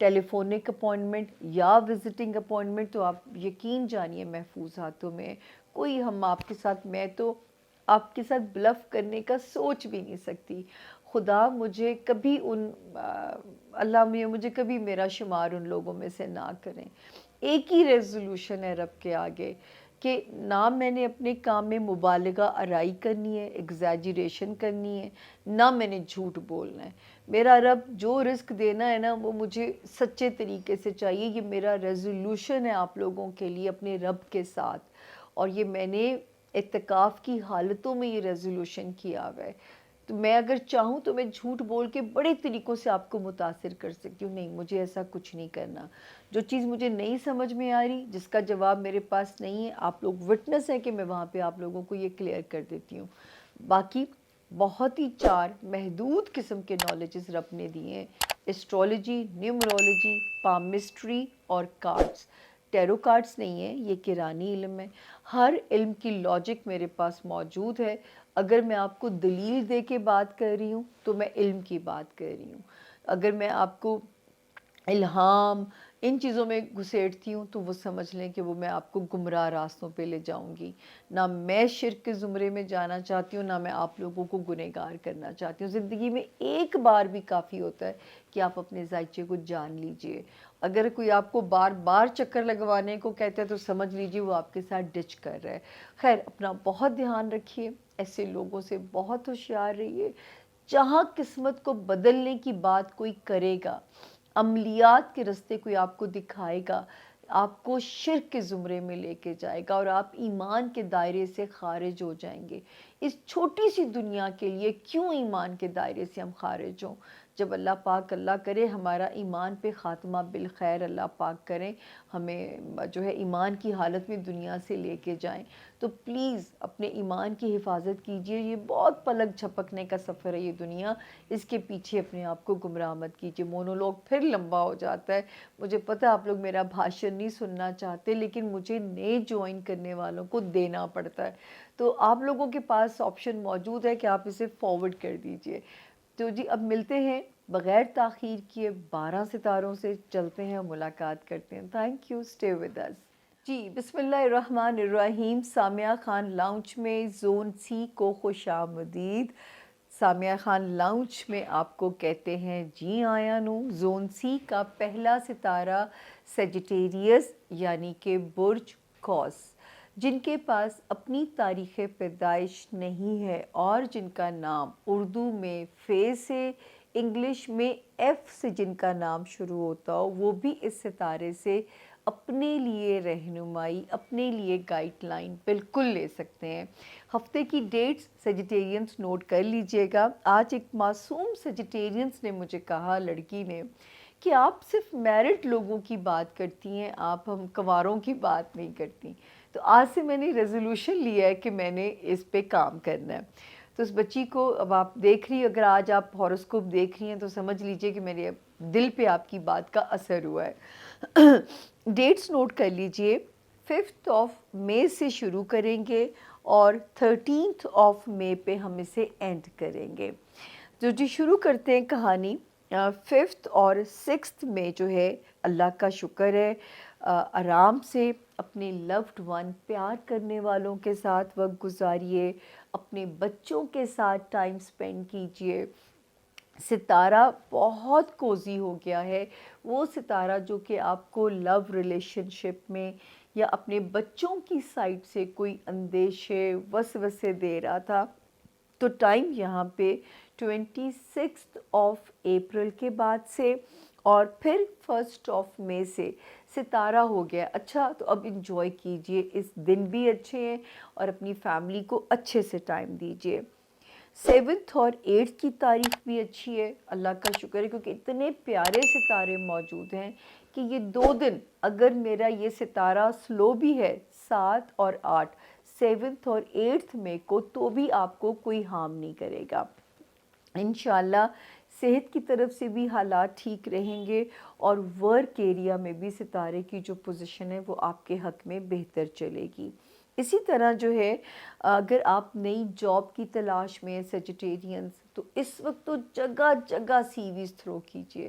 ٹیلی فونک appointment یا visiting appointment تو آپ یقین جانیے محفوظ ہاتھوں میں. کوئی ہم آپ کے ساتھ، میں تو آپ کے ساتھ بلف کرنے کا سوچ بھی نہیں سکتی. خدا مجھے کبھی اللہ مجھے کبھی میرا شمار ان لوگوں میں سے نہ کریں. ایک ہی ریزولوشن ہے رب کے آگے کہ نہ میں نے اپنے کام میں مبالغہ آرائی کرنی ہے، ایگزیجریشن کرنی ہے، نہ میں نے جھوٹ بولنا ہے. میرا رب جو رزق دینا ہے نا وہ مجھے سچے طریقے سے چاہیے. یہ میرا ریزولوشن ہے آپ لوگوں کے لیے اپنے رب کے ساتھ، اور یہ میں نے اعتکاف کی حالتوں میں یہ ریزولوشن کیا ہوا ہے. تو میں اگر چاہوں تو میں جھوٹ بول کے بڑے طریقوں سے آپ کو متاثر کر سکتی ہوں. نہیں، مجھے ایسا کچھ نہیں کرنا. جو چیز مجھے نہیں سمجھ میں آ رہی، جس کا جواب میرے پاس نہیں ہے، آپ لوگ وٹنس ہیں کہ میں وہاں پہ آپ لوگوں کو یہ کلیئر کر دیتی ہوں. باقی بہت ہی 4 محدود قسم کے نالجز رب نے دیے ہیں: ایسٹرولوجی، نیومرولوجی، پامسٹری اور کارڈز. ٹیرو کارڈز نہیں ہیں، یہ قرآنی علم ہے. ہر علم کی لاجک میرے پاس موجود ہے. اگر میں آپ کو دلیل دے کے بات کر رہی ہوں تو میں علم کی بات کر رہی ہوں. اگر میں آپ کو الہام ان چیزوں میں گھسیٹتی ہوں تو وہ سمجھ لیں کہ وہ میں آپ کو گمراہ راستوں پہ لے جاؤں گی. نہ میں شرک کے زمرے میں جانا چاہتی ہوں، نہ میں آپ لوگوں کو گنہگار کرنا چاہتی ہوں. زندگی میں ایک بار بھی کافی ہوتا ہے کہ آپ اپنے ذائچے کو جان لیجئے. اگر کوئی آپ کو بار بار چکر لگوانے کو کہتا ہے تو سمجھ لیجئے وہ آپ کے ساتھ ڈچ کر رہا ہے. خیر، اپنا بہت دھیان رکھیے، ایسے لوگوں سے بہت ہوشیار رہیے. جہاں قسمت کو بدلنے کی بات کوئی کرے گا، عملیات کے رستے کوئی آپ کو دکھائے گا، آپ کو شرک کے زمرے میں لے کے جائے گا اور آپ ایمان کے دائرے سے خارج ہو جائیں گے. اس چھوٹی سی دنیا کے لیے کیوں ایمان کے دائرے سے ہم خارج ہوں؟ جب اللہ پاک، اللہ کرے ہمارا ایمان پہ خاتمہ بالخیر اللہ پاک کریں، ہمیں جو ہے ایمان کی حالت میں دنیا سے لے کے جائیں، تو پلیز اپنے ایمان کی حفاظت کیجئے. یہ بہت پلک جھپکنے کا سفر ہے یہ دنیا، اس کے پیچھے اپنے آپ کو گمراہ مت کیجئے. مونولوگ پھر لمبا ہو جاتا ہے. مجھے پتہ آپ لوگ میرا بھاشن نہیں سننا چاہتے، لیکن مجھے نئے جوائن کرنے والوں کو دینا پڑتا ہے. تو آپ لوگوں کے پاس آپشن موجود ہے کہ آپ اسے فارورڈ کر دیجئے. تو جی، اب ملتے ہیں بغیر تاخیر کیے 12 ستاروں سے، چلتے ہیں، ملاقات کرتے ہیں. Thank you, stay with us. جی، بسم اللہ الرحمن الرحیم. سامیہ خان لاؤنج میں زون سی کو خوش آمدید. سامیہ خان لاؤنج میں آپ کو کہتے ہیں جی آیا نو. زون سی کا پہلا ستارہ سیجیٹیریس یعنی کہ برج قوس، جن کے پاس اپنی تاریخ پیدائش نہیں ہے اور جن کا نام اردو میں فے سے، انگلش میں ایف سے جن کا نام شروع ہوتا ہو، وہ بھی اس ستارے سے اپنے لیے رہنمائی، اپنے لیے گائیڈ لائن بالکل لے سکتے ہیں. ہفتے کی ڈیٹس سیجیٹیرینس نوٹ کر لیجئے گا. آج ایک معصوم سیجیٹیرینس نے مجھے کہا، لڑکی نے، کہ آپ صرف میرڈ لوگوں کی بات کرتی ہیں، آپ ہم کنواروں کی بات نہیں کرتی. تو آج سے میں نے ریزولوشن لیا ہے کہ میں نے اس پہ کام کرنا ہے. تو اس بچی کو اب آپ دیکھ رہی، اگر آج آپ ہاروسکوپ دیکھ رہی ہیں تو سمجھ لیجئے کہ میرے دل پہ آپ کی بات کا اثر ہوا ہے. ڈیٹس نوٹ کر لیجئے. 5 مئی سے شروع کریں گے اور 13 مئی پہ ہم اسے اینڈ کریں گے. جو جی شروع کرتے ہیں کہانی. 5 اور 6 مئی جو ہے، اللہ کا شکر ہے، آرام سے اپنے لوڈ ون، پیار کرنے والوں کے ساتھ وقت گزاریے، اپنے بچوں کے ساتھ ٹائم سپینڈ کیجئے. ستارہ بہت کوزی ہو گیا ہے، وہ ستارہ جو کہ آپ کو لو ریلیشن شپ میں یا اپنے بچوں کی سائڈ سے کوئی اندیشے، وسوسے دے رہا تھا. تو ٹائم یہاں پہ 26 اپریل کے بعد سے اور پھر 1 مئی سے ستارہ ہو گیا. اچھا، تو اب انجوائے کیجئے، اس دن بھی اچھے ہیں اور اپنی فیملی کو اچھے سے ٹائم دیجئے. 7 اور 8 کی تاریخ بھی اچھی ہے، اللہ کا شکر ہے، کیونکہ اتنے پیارے ستارے موجود ہیں کہ یہ 2 دن اگر میرا یہ ستارہ سلو بھی ہے، 7 اور 8، 7 اور 8 مئی کو، تو بھی آپ کو کوئی ہارم نہیں کرے گا. انشاءاللہ صحت کی طرف سے بھی حالات ٹھیک رہیں گے اور ورک ایریا میں بھی ستارے کی جو پوزیشن ہے وہ آپ کے حق میں بہتر چلے گی. اسی طرح جو ہے، اگر آپ نئی جاب کی تلاش میں سیجیٹیرینس، تو اس وقت تو جگہ جگہ سی ویز تھرو کیجئے.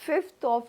5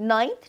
9th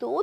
2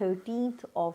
13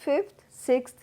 5th 6th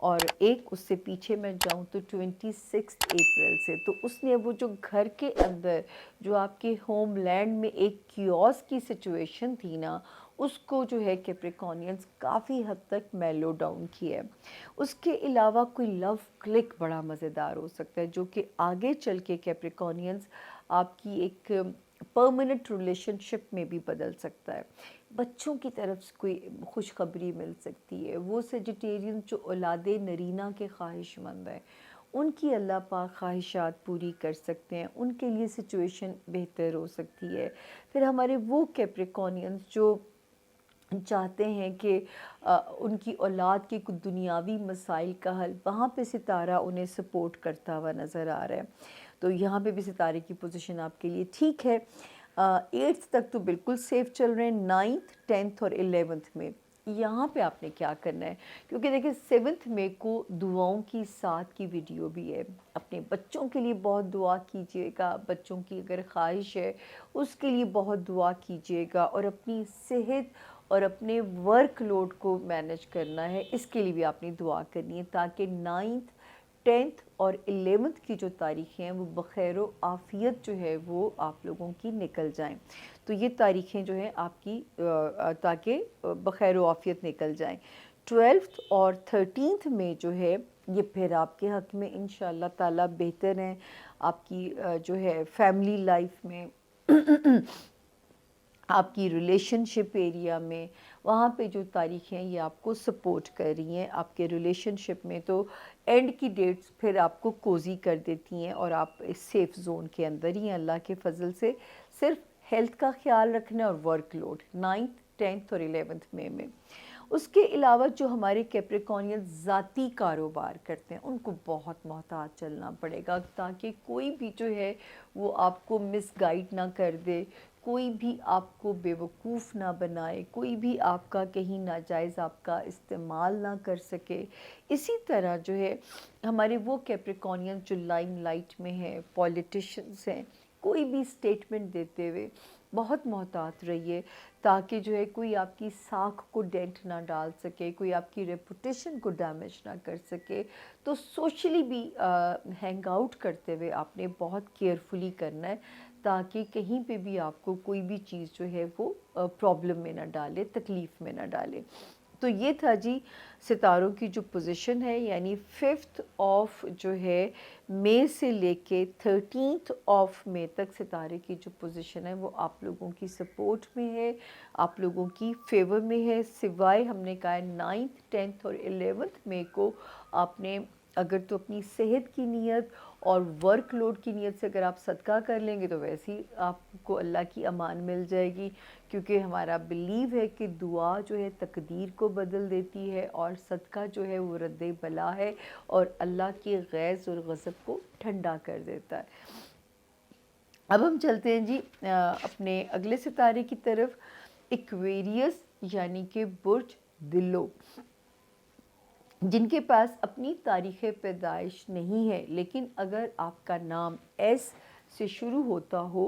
اور ایک اس سے پیچھے میں جاؤں تو 26 اپریل سے، تو اس نے وہ جو گھر کے اندر جو آپ کے ہوم لینڈ میں ایک کیوس کی سچویشن تھی نا، اس کو جو ہے کیپریکونینز کافی حد تک میلو ڈاؤن کیا ہے۔ اس کے علاوہ کوئی لو کلک بڑا مزیدار ہو سکتا ہے جو کہ آگے چل کے کیپریکونینز آپ کی ایک پرماننٹ ریلیشن شپ میں بھی بدل سکتا ہے۔ بچوں کی طرف سے کوئی خوشخبری مل سکتی ہے، وہ سیجیٹیرین جو اولاد نرینہ کے خواہش مند ہیں ان کی اللہ پاک خواہشات پوری کر سکتے ہیں، ان کے لیے سچویشن بہتر ہو سکتی ہے۔ پھر ہمارے وہ کیپریکونینز جو چاہتے ہیں کہ ان کی اولاد کے کچھ دنیاوی مسائل کا حل، وہاں پہ ستارہ انہیں سپورٹ کرتا ہوا نظر آ رہا ہے، تو یہاں پہ بھی ستارے کی پوزیشن آپ کے لیے ٹھیک ہے۔ 8 تک تو بالکل سیف چل رہے ہیں، 9th 10th اور 11th میں یہاں پہ آپ نے کیا کرنا ہے، کیونکہ دیکھیں 7th مئی کو دعاؤں کی ساتھ کی ویڈیو بھی ہے۔ اپنے بچوں کے لیے بہت دعا کیجئے گا، بچوں کی اگر خواہش ہے اس کے لیے بہت دعا کیجئے گا، اور اپنی صحت اور اپنے ورک لوڈ کو مینیج کرنا ہے، اس کے لیے بھی آپ نے دعا کرنی ہے تاکہ 9th 10th اور 11th کی جو تاریخیں ہیں وہ بخیر و عافیت جو ہے وہ آپ لوگوں کی نکل جائیں۔ تو یہ تاریخیں جو ہیں آپ کی تاکہ بخیر و عافیت نکل جائیں۔ 12th اور 13th میں جو ہے یہ پھر آپ کے حق میں انشاءاللہ تعالیٰ بہتر ہیں، آپ کی جو ہے فیملی لائف میں آپ کی ریلیشن شپ ایریا میں، وہاں پہ جو تاریخیں یہ آپ کو سپورٹ کر رہی ہیں آپ کے ریلیشن شپ میں، تو اینڈ کی ڈیٹس پھر آپ کو کوزی کر دیتی ہیں اور آپ اس سیف زون کے اندر ہی ہیں اللہ کے فضل سے۔ صرف ہیلتھ کا خیال رکھنا اور ورک لوڈ 9th 10th اور 11th میں۔ اس کے علاوہ جو ہمارے کیپریکونین ذاتی کاروبار کرتے ہیں ان کو بہت محتاط چلنا پڑے گا تاکہ کوئی بھی جو ہے وہ آپ کو مس گائیڈ نہ کر دے، کوئی بھی آپ کو بے وقوف نہ بنائے، کوئی بھی آپ کا کہیں ناجائز آپ کا استعمال نہ کر سکے۔ اسی طرح جو ہے ہمارے وہ کیپریکونین جو لائم لائٹ میں ہیں، پولیٹیشنز ہیں، کوئی بھی سٹیٹمنٹ دیتے ہوئے بہت محتاط رہیے تاکہ جو ہے کوئی آپ کی ساکھ کو ڈینٹ نہ ڈال سکے، کوئی آپ کی ریپوٹیشن کو ڈیمیج نہ کر سکے۔ تو سوشلی بھی ہینگ آؤٹ کرتے ہوئے آپ نے بہت کیئرفلی کرنا ہے تاکہ کہیں پہ بھی آپ کو کوئی بھی چیز جو ہے وہ پرابلم میں نہ ڈالے، تکلیف میں نہ ڈالے۔ تو یہ تھا جی ستاروں کی جو پوزیشن ہے، یعنی 5th آف جو ہے مئی سے لے کے 13th آف مئی تک ستارے کی جو پوزیشن ہے وہ آپ لوگوں کی سپورٹ میں ہے، آپ لوگوں کی فیور میں ہے، سوائے ہم نے کہا ہے 9th 10th اور 11th مئی کو آپ نے اگر تو اپنی صحت کی نیت اور ورک لوڈ کی نیت سے اگر آپ صدقہ کر لیں گے تو ویسے ہی آپ کو اللہ کی امان مل جائے گی، کیونکہ ہمارا بلیو ہے کہ دعا جو ہے تقدیر کو بدل دیتی ہے اور صدقہ جو ہے وہ رد بلا ہے اور اللہ کی غیظ اور غضب کو ٹھنڈا کر دیتا ہے۔ اب ہم چلتے ہیں جی اپنے اگلے ستارے کی طرف، ایکویریس یعنی کہ برج دلو، جن کے پاس اپنی تاریخ پیدائش نہیں ہے لیکن اگر آپ کا نام ایس سے شروع ہوتا ہو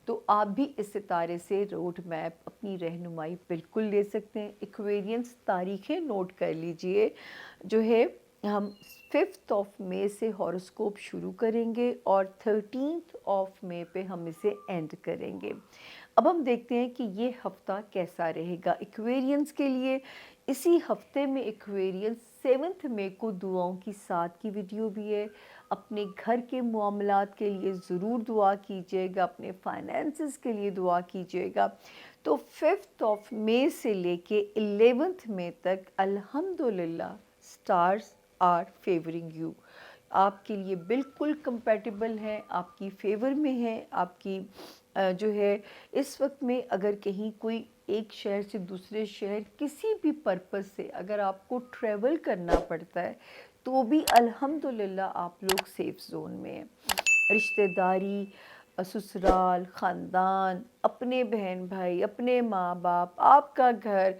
تو آپ بھی اس ستارے سے روڈ میپ اپنی رہنمائی بالکل لے سکتے ہیں۔ ایکویرینس تاریخیں نوٹ کر لیجئے، جو ہے ہم 5th آف مئی سے ہاروسکوپ شروع کریں گے اور 13th آف مئی پہ ہم اسے اینڈ کریں گے۔ اب ہم دیکھتے ہیں کہ یہ ہفتہ کیسا رہے گا ایکویرینس کے لیے۔ اسی ہفتے میں ایکویرینس 7th مئی کو دعاؤں کی ساتھ کی ویڈیو بھی ہے، اپنے گھر کے معاملات کے لیے ضرور دعا کیجیے گا، اپنے فائنینسز کے لیے دعا کیجیے گا۔ تو 5th آف مئی سے لے کے 11th مئی تک الحمدللہ سٹارز آر فیورنگ یو، آپ کے لیے بالکل کمپیٹیبل ہے، آپ کی فیور میں ہے، آپ کی جو ہے اس وقت میں اگر کہیں کوئی ایک شہر سے دوسرے شہر کسی بھی پرپس سے اگر آپ کو ٹریول کرنا پڑتا ہے تو بھی الحمدللہ آپ لوگ سیف زون میں ہیں۔ رشتہ داری، سسرال، خاندان، اپنے بہن بھائی، اپنے ماں باپ، آپ کا گھر،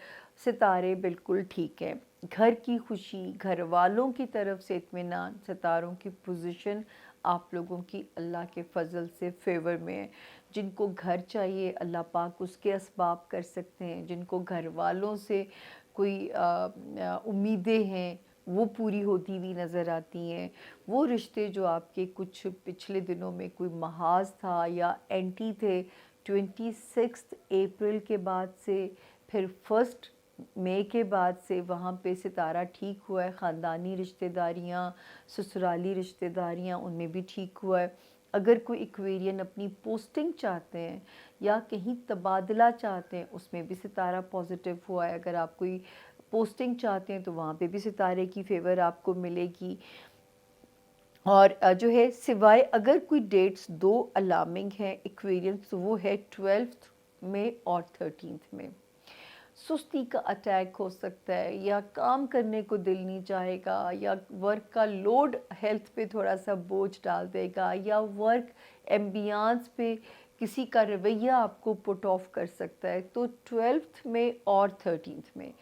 ستارے بالکل ٹھیک ہیں۔ گھر کی خوشی، گھر والوں کی طرف سے اطمینان، ستاروں کی پوزیشن آپ لوگوں کی اللہ کے فضل سے فیور میں ہے۔ جن کو گھر چاہیے اللہ پاک اس کے اسباب کر سکتے ہیں، جن کو گھر والوں سے کوئی امیدیں ہیں وہ پوری ہوتی ہوئی نظر آتی ہیں. وہ رشتے جو آپ کے کچھ پچھلے دنوں میں کوئی محاذ تھا یا اینٹی تھے، 26 اپریل کے بعد سے، پھر 1 مئی کے بعد سے وہاں پہ ستارہ ٹھیک ہوا ہے. خاندانی رشتہ داریاں، سسرالی رشتہ داریاں، ان میں بھی ٹھیک ہوا ہے. اگر کوئی ایکویرین اپنی پوسٹنگ چاہتے ہیں یا کہیں تبادلہ چاہتے ہیں، اس میں بھی ستارہ پازیٹیو ہوا ہے. اگر آپ کوئی پوسٹنگ چاہتے ہیں تو وہاں پہ بھی ستارے کی فیور آپ کو ملے گی. اور جو ہے سوائے اگر کوئی ڈیٹس 2 الارمنگ ہیں ایکویرینس، تو وہ ہے 12 مئی اور 13 مئی. سستی کا اٹیک ہو سکتا ہے، یا کام کرنے کو دل نہیں چاہے گا، یا ورک کا لوڈ ہیلتھ پہ تھوڑا سا بوجھ ڈال دے گا، یا ورک ایمبیانس پہ کسی کا رویہ آپ کو پٹ آف کر سکتا ہے. تو 12 مئی اور 13 مئی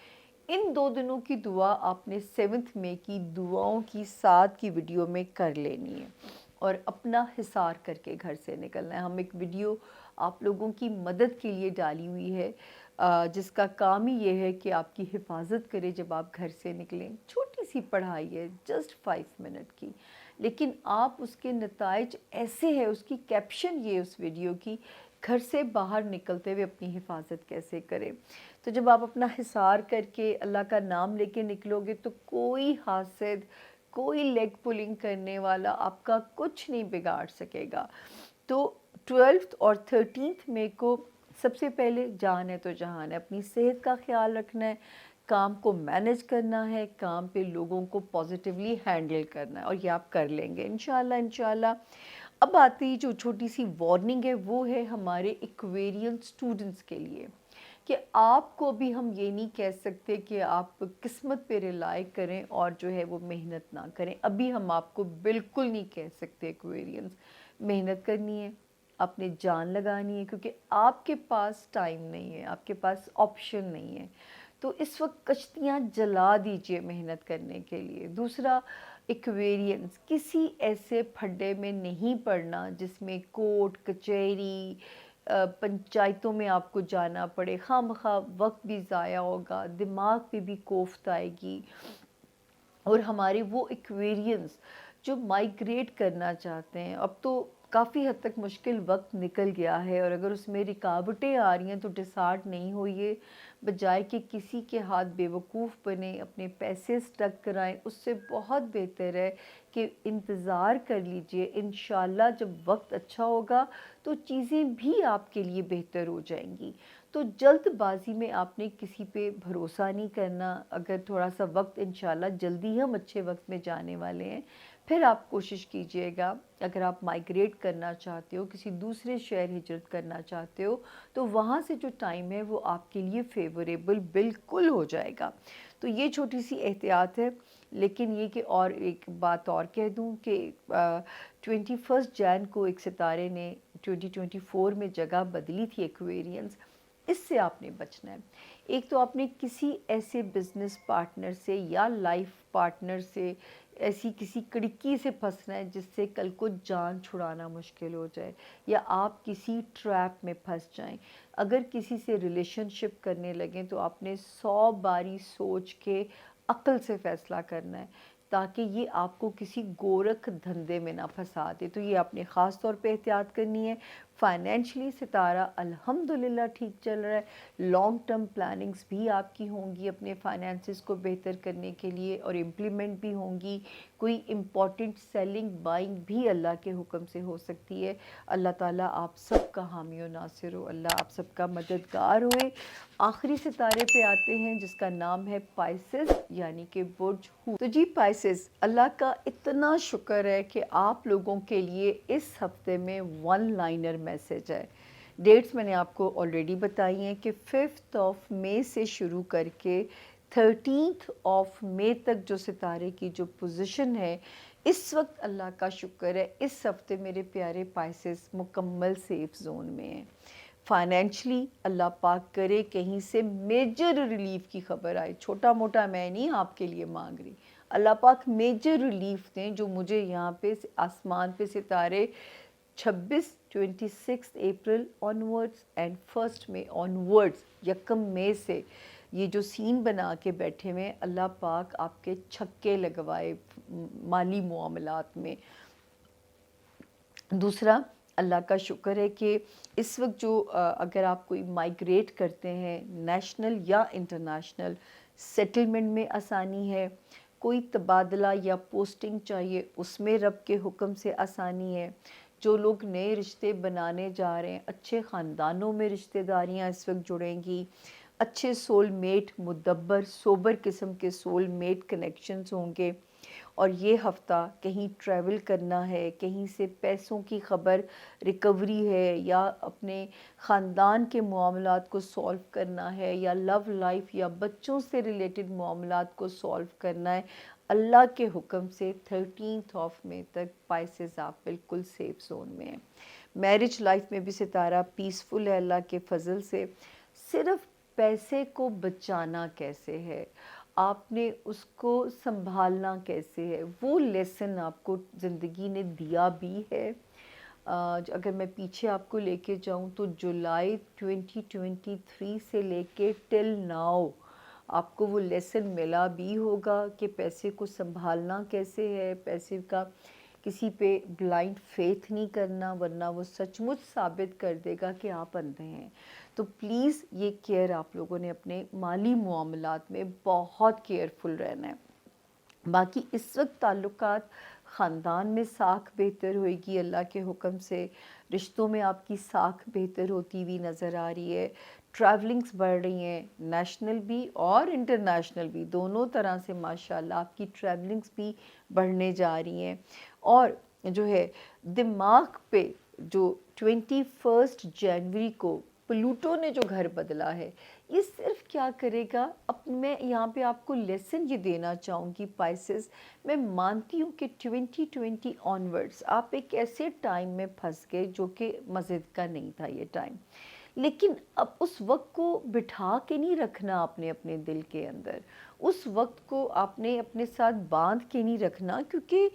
ان 2 دنوں کی دعا آپ نے 7 مئی کی دعاؤں کی ساتھ کی ویڈیو میں کر لینی ہے اور اپنا حصار کر کے گھر سے نکلنا ہے. ہم ایک ویڈیو آپ لوگوں کی مدد کے لیے ڈالی ہوئی ہے جس کا کام ہی یہ ہے کہ آپ کی حفاظت کرے جب آپ گھر سے نکلیں. چھوٹی سی پڑھائی ہے، جسٹ 5 منٹ کی، لیکن آپ اس کے نتائج ایسے ہیں، اس کی کیپشن یہ اس ویڈیو کی، گھر سے باہر نکلتے ہوئے اپنی حفاظت کیسے کریں. تو جب آپ اپنا حصار کر کے اللہ کا نام لے کے نکلو گے تو کوئی حاسد، کوئی لیگ پولنگ کرنے والا آپ کا کچھ نہیں بگاڑ سکے گا. تو 12 اور 13 مئی کو سب سے پہلے جان ہے تو جہان ہے، اپنی صحت کا خیال رکھنا ہے، کام کو مینج کرنا ہے، کام پہ لوگوں کو پازیٹیولی ہینڈل کرنا ہے، اور یہ آپ کر لیں گے انشاءاللہ انشاءاللہ. اب آتی جو چھوٹی سی وارننگ ہے وہ ہے ہمارے ایکویرین سٹوڈنٹس کے لیے، کہ آپ کو بھی ہم یہ نہیں کہہ سکتے کہ آپ قسمت پہ ریلائی کریں اور جو ہے وہ محنت نہ کریں. ابھی ہم آپ کو بالکل نہیں کہہ سکتے ایکویرینس محنت کرنی ہے، اپنے جان لگانی ہے، کیونکہ آپ کے پاس ٹائم نہیں ہے، آپ کے پاس آپشن نہیں ہے. تو اس وقت کشتیاں جلا دیجئے محنت کرنے کے لیے. دوسرا، ایکویرینس کسی ایسے پھڈے میں نہیں پڑنا جس میں کورٹ کچہری پنچایتوں میں آپ کو جانا پڑے. خواہ مخواہ وقت بھی ضائع ہوگا، دماغ پہ بھی کوفت آئے گی. اور ہمارے وہ ایکویرینس جو مائیگریٹ کرنا چاہتے ہیں، اب تو کافی حد تک مشکل وقت نکل گیا ہے، اور اگر اس میں رکاوٹیں آ رہی ہیں تو ڈسہارٹ نہیں ہوئیے، بجائے کہ کسی کے ہاتھ بے وقوف بنے، اپنے پیسے سٹک کرائیں. اس سے بہت بہتر ہے کہ انتظار کر لیجئے. انشاءاللہ جب وقت اچھا ہوگا تو چیزیں بھی آپ کے لیے بہتر ہو جائیں گی. تو جلد بازی میں آپ نے کسی پہ بھروسہ نہیں کرنا. اگر تھوڑا سا وقت انشاءاللہ جلدی ہم اچھے وقت میں جانے والے ہیں، پھر آپ کوشش کیجئے گا. اگر آپ مائیگریٹ کرنا چاہتے ہو، کسی دوسرے شہر ہجرت کرنا چاہتے ہو، تو وہاں سے جو ٹائم ہے وہ آپ کے لیے فیوریبل بالکل ہو جائے گا. تو یہ چھوٹی سی احتیاط ہے. لیکن یہ کہ اور ایک بات اور کہہ دوں کہ 21 جون کو ایک ستارے نے 2024 میں جگہ بدلی تھی ایکویرینس. اس سے آپ نے بچنا ہے. ایک تو آپ نے کسی ایسے بزنس پارٹنر سے یا لائف پارٹنر سے ایسی کسی کڑکی سے پھنسنا ہے جس سے کل کو جان چھڑانا مشکل ہو جائے، یا آپ کسی ٹریپ میں پھنس جائیں. اگر کسی سے ریلیشن شپ کرنے لگیں تو آپ نے 100 باری سوچ کے عقل سے فیصلہ کرنا ہے، تاکہ یہ آپ کو کسی گورکھ دھندے میں نہ پھنسا دے. تو یہ آپ نے خاص طور پہ احتیاط کرنی ہے. فائنینشلی ستارہ الحمدللہ ٹھیک چل رہا ہے. لانگ ٹرم پلاننگز بھی آپ کی ہوں گی اپنے فائنینسز کو بہتر کرنے کے لیے، اور امپلیمنٹ بھی ہوں گی. کوئی امپورٹنٹ سیلنگ بائنگ بھی اللہ کے حکم سے ہو سکتی ہے. اللہ تعالیٰ آپ سب کا حامی و ناصر ہو، اللہ آپ سب کا مددگار ہوئے. آخری ستارے پہ آتے ہیں جس کا نام ہے پائسس، یعنی کہ برج ہو. تو جی پائسس، اللہ کا اتنا شکر ہے کہ آپ لوگوں کے لیے اس ہفتے میں 1 لائنر میسج ہے. ڈیٹس میں نے آپ کو آلریڈی بتائی ہیں کہ 5 مئی سے شروع کر کے 13 مئی تک جو ستارے کی جو پوزیشن ہے، اس وقت اللہ کا شکر ہے اس ہفتے میرے پیارے پائسس مکمل سیف زون میں ہیں. فائنینشلی اللہ پاک کرے کہیں سے میجر ریلیف کی خبر آئے. چھوٹا موٹا میں نہیں آپ کے لیے مانگ رہی، اللہ پاک میجر ریلیف دیں. جو مجھے یہاں پہ آسمان پہ ستارے 26 April onwards and 1 May onwards, 1 مئی سے یہ جو سین بنا کے بیٹھے ہوئے، اللہ پاک آپ کے چھکے لگوائے مالی معاملات میں۔ دوسرا، اللہ کا شکر ہے کہ اس وقت جو اگر آپ کوئی مائگریٹ کرتے ہیں نیشنل یا انٹرنیشنل، سیٹلمنٹ میں آسانی ہے، کوئی تبادلہ یا پوسٹنگ چاہیے اس میں رب کے حکم سے آسانی ہے۔ جو لوگ نئے رشتے بنانے جا رہے ہیں، اچھے خاندانوں میں رشتہ داریاں اس وقت جڑیں گی، اچھے سول میٹ، مدبر سوبر قسم کے سول میٹ کنیکشنز ہوں گے۔ اور یہ ہفتہ کہیں ٹریول کرنا ہے، کہیں سے پیسوں کی خبر ریکوری ہے، یا اپنے خاندان کے معاملات کو سولو کرنا ہے، یا لو لائف یا بچوں سے ریلیٹڈ معاملات کو سولو کرنا ہے، اللہ کے حکم سے 13 مئی تک پائسز آپ بالکل سیف زون میں ہیں۔ میرج لائف میں بھی ستارہ پیسفل ہے اللہ کے فضل سے۔ صرف پیسے کو بچانا کیسے ہے، آپ نے اس کو سنبھالنا کیسے ہے، وہ لیسن آپ کو زندگی نے دیا بھی ہے۔ اگر میں پیچھے آپ کو لے کے جاؤں تو جولائی 2023 سے لے کے ٹل ناؤ آپ کو وہ لیسن ملا بھی ہوگا کہ پیسے کو سنبھالنا کیسے ہے، پیسے کا کسی پہ بلائنڈ فیتھ نہیں کرنا، ورنہ وہ سچ مچ ثابت کر دے گا کہ آپ اندھے ہیں۔ تو پلیز یہ کیئر آپ لوگوں نے اپنے مالی معاملات میں بہت کیئرفل رہنا ہے۔ باقی اس وقت تعلقات خاندان میں ساکھ بہتر ہوئے گی اللہ کے حکم سے، رشتوں میں آپ کی ساکھ بہتر ہوتی ہوئی نظر آ رہی ہے، ٹریولنگز بڑھ رہی ہیں، نیشنل بھی اور انٹرنیشنل بھی، دونوں طرح سے ماشاءاللہ آپ کی ٹریولنگز بھی بڑھنے جا رہی ہیں۔ اور جو ہے دماغ پہ جو 21 جنوری کو پلوٹو نے جو گھر بدلا ہے، یہ صرف کیا کرے گا، میں یہاں پہ آپ کو لیسن یہ دینا چاہوں گی پائسز، میں مانتی ہوں کہ 2020 آنورڈز آپ ایک ایسے ٹائم میں پھنس گئے جو کہ مزید کا نہیں تھا یہ ٹائم، لیکن اب اس وقت کو بٹھا کے نہیں رکھنا اپنے دل کے اندر، اس وقت کو آپ نے اپنے ساتھ باندھ کے نہیں رکھنا، کیونکہ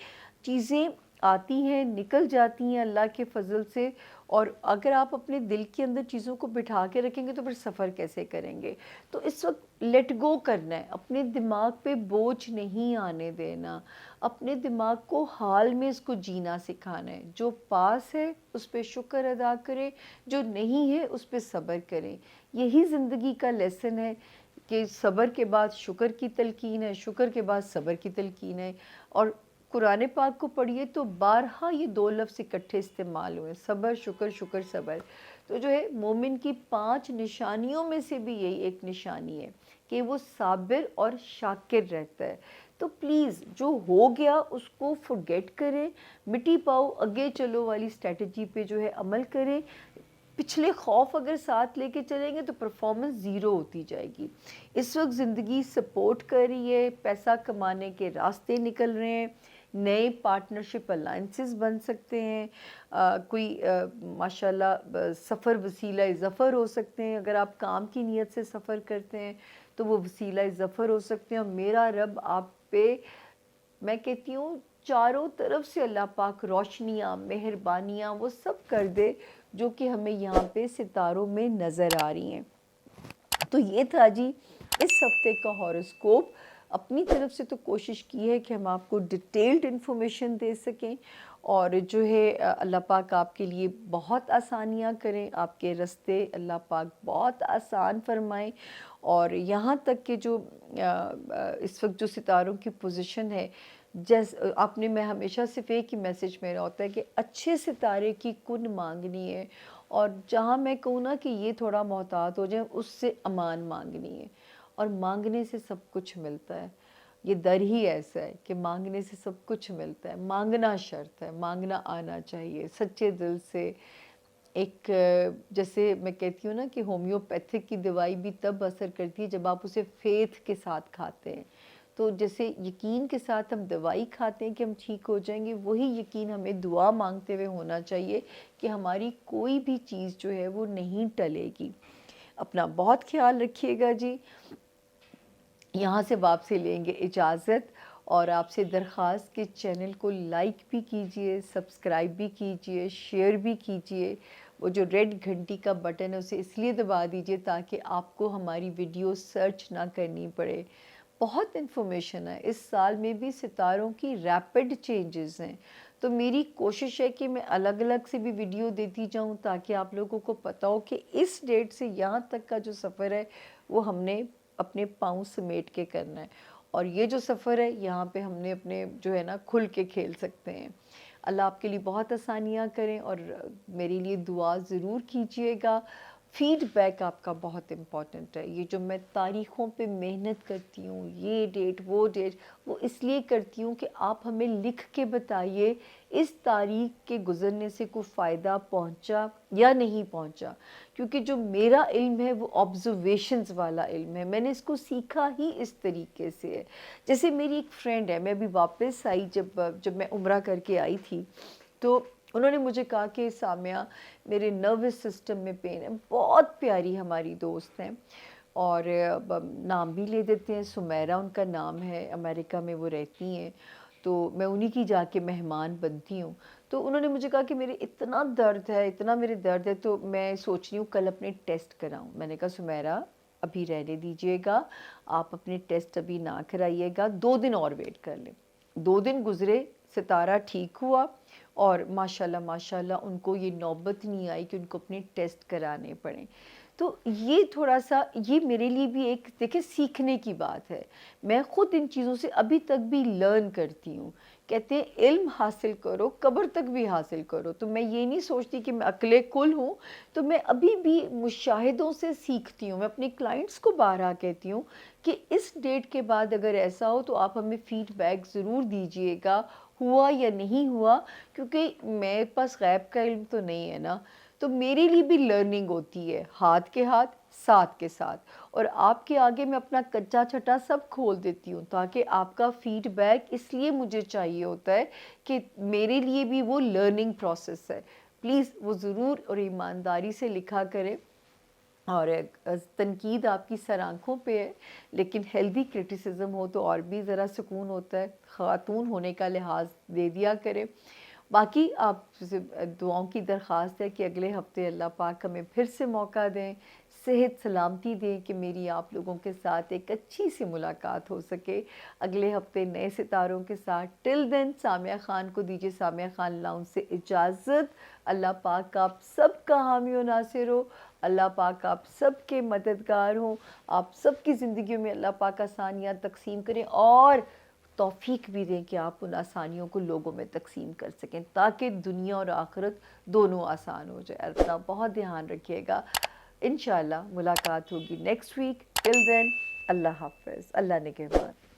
چیزیں آتی ہیں نکل جاتی ہیں اللہ کے فضل سے، اور اگر آپ اپنے دل کے اندر چیزوں کو بٹھا کے رکھیں گے تو پھر سفر کیسے کریں گے؟ تو اس وقت لیٹ گو کرنا ہے، اپنے دماغ پہ بوجھ نہیں آنے دینا، اپنے دماغ کو حال میں اس کو جینا سکھانا ہے، جو پاس ہے اس پہ شکر ادا کریں، جو نہیں ہے اس پہ صبر کریں۔ یہی زندگی کا لیسن ہے کہ صبر کے بعد شکر کی تلقین ہے، شکر کے بعد صبر کی تلقین ہے۔ اور قرآن پاک کو پڑھیے تو بارہا یہ دو لفظ اکٹھے استعمال ہوئے، صبر شکر شکر صبر۔ تو جو ہے مومن کی 5 نشانیوں میں سے بھی یہی ایک نشانی ہے کہ وہ صابر اور شاکر رہتا ہے۔ تو پلیز جو ہو گیا اس کو فرگیٹ کریں، مٹی پاؤ اگے چلو والی اسٹریٹجی پہ جو ہے عمل کریں۔ پچھلے خوف اگر ساتھ لے کے چلیں گے تو پرفارمنس زیرو ہوتی جائے گی۔ اس وقت زندگی سپورٹ کر رہی ہے، پیسہ کمانے کے راستے نکل رہے ہیں، نئے پارٹنرشپ الائنسز بن سکتے ہیں، کوئی ماشاءاللہ سفر وسیلہ ظفر ہو سکتے ہیں، اگر آپ کام کی نیت سے سفر کرتے ہیں تو وہ وسیلہ ظفر ہو سکتے ہیں۔ اور میرا رب آپ پہ، میں کہتی ہوں چاروں طرف سے اللہ پاک روشنیاں مہربانیاں وہ سب کر دے جو کہ ہمیں یہاں پہ ستاروں میں نظر آ رہی ہیں۔ تو یہ تھا جی اس ہفتے کا ہاروسکوپ۔ اپنی طرف سے تو کوشش کی ہے کہ ہم آپ کو ڈیٹیلڈ انفارمیشن دے سکیں، اور جو ہے اللہ پاک آپ کے لیے بہت آسانیاں کریں، آپ کے رستے اللہ پاک بہت آسان فرمائیں۔ اور یہاں تک کہ جو اس وقت جو ستاروں کی پوزیشن ہے، آپ نے، میں ہمیشہ صرف ایک ہی میسیج میرا ہوتا ہے کہ اچھے ستارے کی کن مانگنی ہے، اور جہاں میں کہوں نا کہ یہ تھوڑا محتاط ہو جائیں، اس سے امان مانگنی ہے، اور مانگنے سے سب کچھ ملتا ہے۔ یہ در ہی ایسا ہے کہ مانگنے سے سب کچھ ملتا ہے، مانگنا شرط ہے، مانگنا آنا چاہیے سچے دل سے۔ ایک جیسے میں کہتی ہوں نا کہ ہومیوپیتھک کی دوائی بھی تب اثر کرتی ہے جب آپ اسے فیتھ کے ساتھ کھاتے ہیں۔ تو جیسے یقین کے ساتھ ہم دوائی کھاتے ہیں کہ ہم ٹھیک ہو جائیں گے، وہی یقین ہمیں دعا مانگتے ہوئے ہونا چاہیے کہ ہماری کوئی بھی چیز جو ہے وہ نہیں ٹلے گی۔ اپنا بہت خیال رکھیے گا جی۔ یہاں سے واپسی لیں گے اجازت، اور آپ سے درخواست کہ چینل کو لائک بھی کیجئے، سبسکرائب بھی کیجئے، شیئر بھی کیجئے۔ وہ جو ریڈ گھنٹی کا بٹن ہے اسے اس لیے دبا دیجئے تاکہ آپ کو ہماری ویڈیو سرچ نہ کرنی پڑے. بہت انفارمیشن ہے. اس سال میں بھی ستاروں کی ریپڈ چینجز ہیں، تو میری کوشش ہے کہ میں الگ الگ سے بھی ویڈیو دیتی جاؤں تاکہ آپ لوگوں کو پتہ ہو کہ اس ڈیٹ سے یہاں تک کا جو سفر ہے وہ ہم نے اپنے پاؤں سمیٹ کے کرنا ہے، اور یہ جو سفر ہے یہاں پہ ہم نے اپنے جو ہے نا کھل کے کھیل سکتے ہیں. اللہ آپ کے لیے بہت آسانیاں کریں، اور میرے لیے دعا ضرور کیجیے گا. فیڈ بیک آپ کا بہت امپورٹنٹ ہے. یہ جو میں تاریخوں پہ محنت کرتی ہوں، یہ ڈیٹ وہ ڈیٹ، وہ اس لیے کرتی ہوں کہ آپ ہمیں لکھ کے بتائیے اس تاریخ کے گزرنے سے کوئی فائدہ پہنچا یا نہیں پہنچا، کیونکہ جو میرا علم ہے وہ آبزرویشنز والا علم ہے. میں نے اس کو سیکھا ہی اس طریقے سے ہے. جیسے میری ایک فرینڈ ہے، میں ابھی واپس آئی، جب میں عمرہ کر کے آئی تھی تو انہوں نے مجھے کہا کہ سامیہ میرے نروس سسٹم میں پین ہے. بہت پیاری ہماری دوست ہیں، اور نام بھی لے دیتے ہیں، سمیرہ ان کا نام ہے، امریکہ میں وہ رہتی ہیں، تو میں انہی کی جا کے مہمان بنتی ہوں. تو انہوں نے مجھے کہا کہ میرے اتنا درد ہے، اتنا میرے درد ہے، تو میں سوچ رہی ہوں کل اپنے ٹیسٹ کراؤں. میں نے کہا سمیرہ ابھی رہنے دیجئے گا، آپ اپنے ٹیسٹ ابھی نہ کرائیے گا، 2 دن اور ویٹ کر لیں. 2 دن گزرے، ستارہ ٹھیک ہوا، اور ماشاءاللہ ماشاءاللہ ان کو یہ نوبت نہیں آئی کہ ان کو اپنے ٹیسٹ کرانے پڑیں. تو یہ تھوڑا سا، یہ میرے لیے بھی ایک دیکھیں سیکھنے کی بات ہے. میں خود ان چیزوں سے ابھی تک بھی لرن کرتی ہوں. کہتے ہیں علم حاصل کرو، قبر تک بھی حاصل کرو. تو میں یہ نہیں سوچتی کہ میں عقل کل ہوں، تو میں ابھی بھی مشاہدوں سے سیکھتی ہوں. میں اپنے کلائنٹس کو بارہا کہتی ہوں کہ اس ڈیٹ کے بعد اگر ایسا ہو تو آپ ہمیں فیڈ بیک ضرور دیجئے گا، ہوا یا نہیں ہوا، کیونکہ میرے پاس غیب کا علم تو نہیں ہے نا. تو میرے لیے بھی لرننگ ہوتی ہے، ہاتھ کے ہاتھ ساتھ کے ساتھ، اور آپ کے آگے میں اپنا کچا چھٹا سب کھول دیتی ہوں تاکہ آپ کا فیڈ بیک اس لیے مجھے چاہیے ہوتا ہے کہ میرے لیے بھی وہ لرننگ پروسیس ہے. پلیز وہ ضرور اور ایمانداری سے لکھا کریں. اور تنقید آپ کی سر آنکھوں پہ ہے، لیکن ہیلدی کرٹیسزم ہو تو اور بھی ذرا سکون ہوتا ہے. خاتون ہونے کا لحاظ دے دیا کرے. باقی آپ سے دعاؤں کی درخواست ہے کہ اگلے ہفتے اللہ پاک ہمیں پھر سے موقع دیں، صحت سلامتی دیں کہ میری آپ لوگوں کے ساتھ ایک اچھی سی ملاقات ہو سکے اگلے ہفتے نئے ستاروں کے ساتھ. ٹل دین سامیہ خان کو دیجیے سامیہ خان لاؤنج سے اجازت. اللہ پاک آپ سب کا حامی و ناصر ہو، اللہ پاک آپ سب کے مددگار ہوں، آپ سب کی زندگیوں میں اللہ پاک آسانیاں تقسیم کریں، اور توفیق بھی دیں کہ آپ ان آسانیوں کو لوگوں میں تقسیم کر سکیں تاکہ دنیا اور آخرت دونوں آسان ہو جائے. اپنا بہت دھیان رکھیے گا. انشاءاللہ ملاقات ہوگی نیکسٹ ویک. ٹل دین اللہ حافظ. اللہ نگہبان.